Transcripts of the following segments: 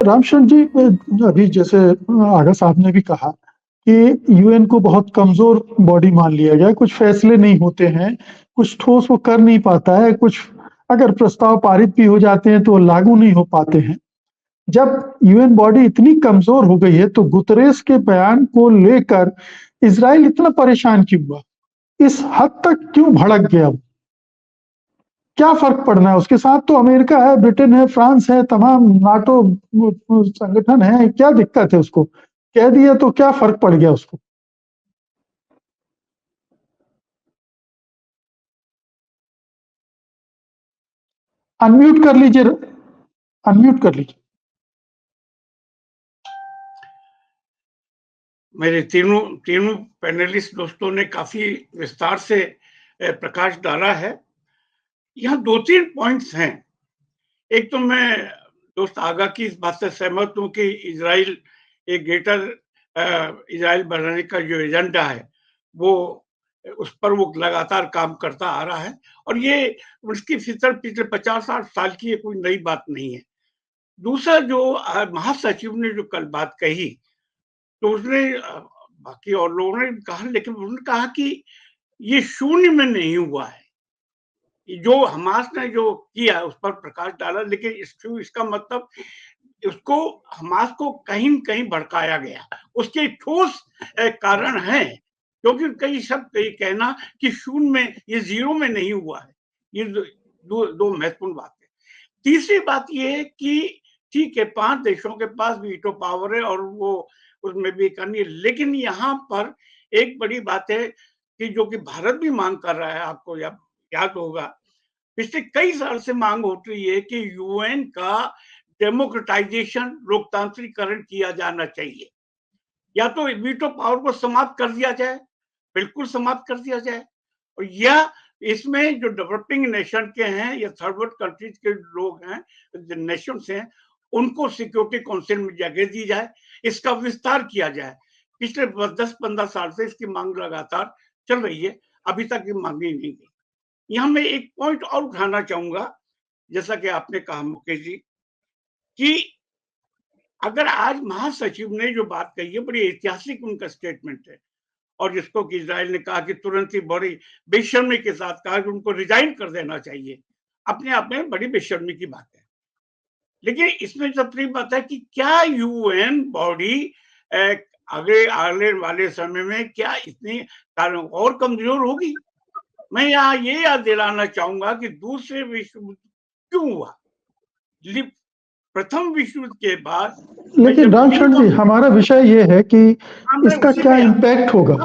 रामशरण जी, अभी जैसे आगा साहब ने भी कहा कि यूएन को बहुत कमजोर बॉडी मान लिया गया है, कुछ फैसले नहीं होते हैं, कुछ ठोस वो कर नहीं पाता है, कुछ अगर प्रस्ताव पारित भी हो जाते हैं तो वो लागू नहीं हो पाते हैं। जब यूएन बॉडी इतनी कमजोर हो गई है तो गुतरेस के बयान को लेकर इजराइल इतना परेशान क्यों हुआ? इस हद तक क्यों भड़क गया वो? क्या फर्क पड़ना है? उसके साथ तो अमेरिका है, ब्रिटेन है, फ्रांस है, तमाम नाटो संगठन है, क्या दिक्कत है उसको? कह दिया तो क्या फर्क पड़ गया उसको? अनम्यूट कर लीजिए, अनम्यूट कर लीजिए। मेरे तीनों तीनों पैनलिस्ट दोस्तों ने काफी विस्तार से प्रकाश डाला है। यहाँ दो तीन पॉइंट्स हैं। एक तो मैं दोस्त आगा की इस बात से सहमत हूँ कि इजराइल एक ग्रेटर इजराइल बनाने का जो एजेंडा है वो उस पर वो लगातार काम करता आ रहा है, और ये उसकी फितर पिछले 50-60 साल की ये कोई नई बात नहीं है। दूसरा, जो महासचिव ने जो कल बात कही, तो उसने बाकी और लोगों ने कहा, लेकिन उन्होंने कहा कि ये शून्य में नहीं हुआ है। जो हमास ने जो किया उस पर प्रकाश डाला, लेकिन इसका मतलब उसको हमास को कहीं न कहीं भड़काया गया। उसके ठोस कारण हैं, क्योंकि कई शब्द ये कहना कि शून्य में, ये ज़ीरो में नहीं हुआ है। ये दो महत्वपूर्ण बात है। तीसरी बात ये है कि ठीक है, 5 देशों के पास वीटो पावर है और वो उसमें भी करनी है, लेकिन यहाँ पर एक बड़ी बात है कि जो कि भारत भी मांग कर रहा है, आपको याद होगा, पिछले कई साल से मांग उठ रही है कि यूएन का डेमोक्रेटाइजेशन, लोकतांत्रिकरण किया जाना चाहिए। या तो वीटो पावर को समाप्त कर दिया जाए, बिल्कुल समाप्त कर दिया जाए, और या इसमें जो डेवलपिंग नेशन के हैं या थर्ड वर्ल्ड कंट्रीज के लोग हैं, नेशंस हैं, उनको सिक्योरिटी काउंसिल में जगह दी जाए, इसका विस्तार किया जाए। पिछले 10-15 साल से इसकी मांग लगातार चल रही है, अभी तक ये मांगी नहीं गई। यहाँ मैं एक पॉइंट और उठाना चाहूंगा, जैसा कि आपने कहा मुकेश जी, कि अगर आज महासचिव ने जो बात कही है, बड़ी ऐतिहासिक उनका स्टेटमेंट है, और जिसको कि इजराइल ने कहा कि तुरंत ही बड़ी बेशर्मी के साथ कहा कि उनको रिजाइन कर देना चाहिए, अपने आप में बड़ी बेशर्मी की बात है। लेकिन इसमें सबसे बात है कि क्या यूएन बॉडी आगे आने वाले समय में क्या इतनी और कमजोर होगी? मैं यहाँ ये याद दिलाना चाहूंगा कि दूसरे विश्व युद्ध क्यों हुआ। प्रथम विश्व युद्ध के बाद, लेकिन रामशरण जी, हमारा विषय ये है कि इसका क्या इम्पैक्ट होगा,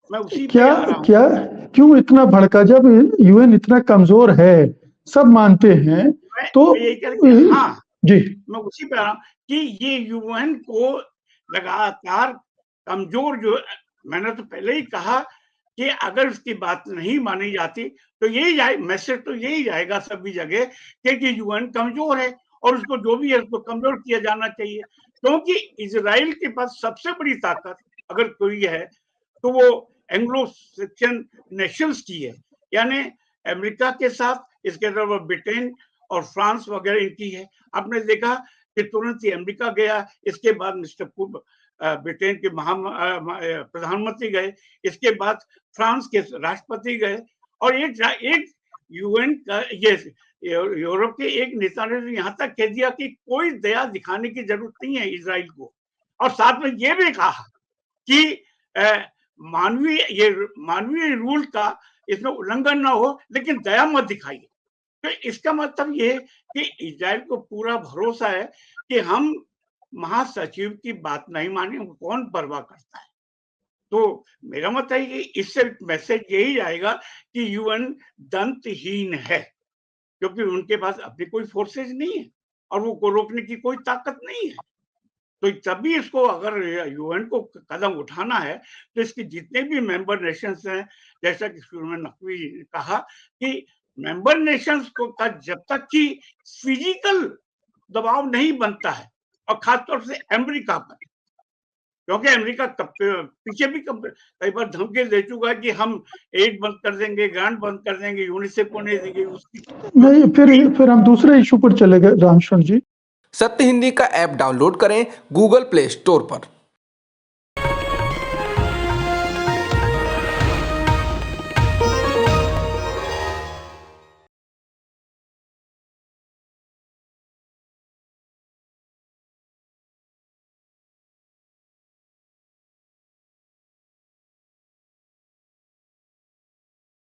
मैं उसी पे क्या आ रहा हूं। क्या क्यों इतना भड़का? जब यूएन इतना कमजोर है, सब मानते हैं, तो हाँ जी, मैं उसी पे आ रहा हूं कि ये यूएन को लगातार कमजोर, जो मैंने तो पहले ही कहा कि अगर उसकी बात नहीं मानी जाती तो यही मैसेज तो यही जाएगा सभी जगह कि यूएन कमजोर है और उसको जो भी है उसको कमजोर किया जाना चाहिए, क्योंकि इजराइल के पास सबसे बड़ी ताकत अगर कोई है तो वो एंग्लो सैक्सन नेशंस की है, यानी अमेरिका के साथ, इसके अलावा ब्रिटेन और फ्रांस वगैरह इनकी है। आपने देखा कि तुरंत ही अमेरिका गया, इसके बाद मिस्टर पूर्व ब्रिटेन के प्रधानमंत्री गए, इसके बाद फ्रांस के राष्ट्रपति गए, और एक यूएन का ये यूरोप के एक नेता ने यहाँ तक कह दिया कि कोई दया दिखाने की जरूरत नहीं है इजराइल को, और साथ में ये भी कहा कि मानवीय रूल का इसमें उल्लंघन ना हो, लेकिन दया मत दिखाइए। तो इसका मतलब ये कि इजराइल को पूरा भरोसा है कि हम महासचिव की बात नहीं माने, कौन परवाह करता है। तो मेरा मतलब है कि इससे मैसेज यही आएगा कि यूएन दंतहीन है, क्योंकि उनके पास अपनी कोई फोर्सेज नहीं है और वो रोकने की कोई ताकत नहीं है। तो तभी इसको, अगर यूएन को कदम उठाना है तो इसके जितने भी मेंबर नेशंस हैं, जैसा कि शुरू में नकवी ने कहा कि मेंबर नेशंस को का जब तक कि फिजिकल दबाव नहीं बनता है, और खासतौर से अमेरिका पर, क्योंकि अमेरिका पीछे भी कई बार धमकी दे चुका है कि हम एड बंद कर देंगे, ग्रांट बंद कर देंगे, यूनिसेफ को नहीं देंगे। नहीं, फिर हम दूसरे इशू पर चले गए रामशरण जी। सत्य हिंदी का ऐप डाउनलोड करें गूगल प्ले स्टोर पर।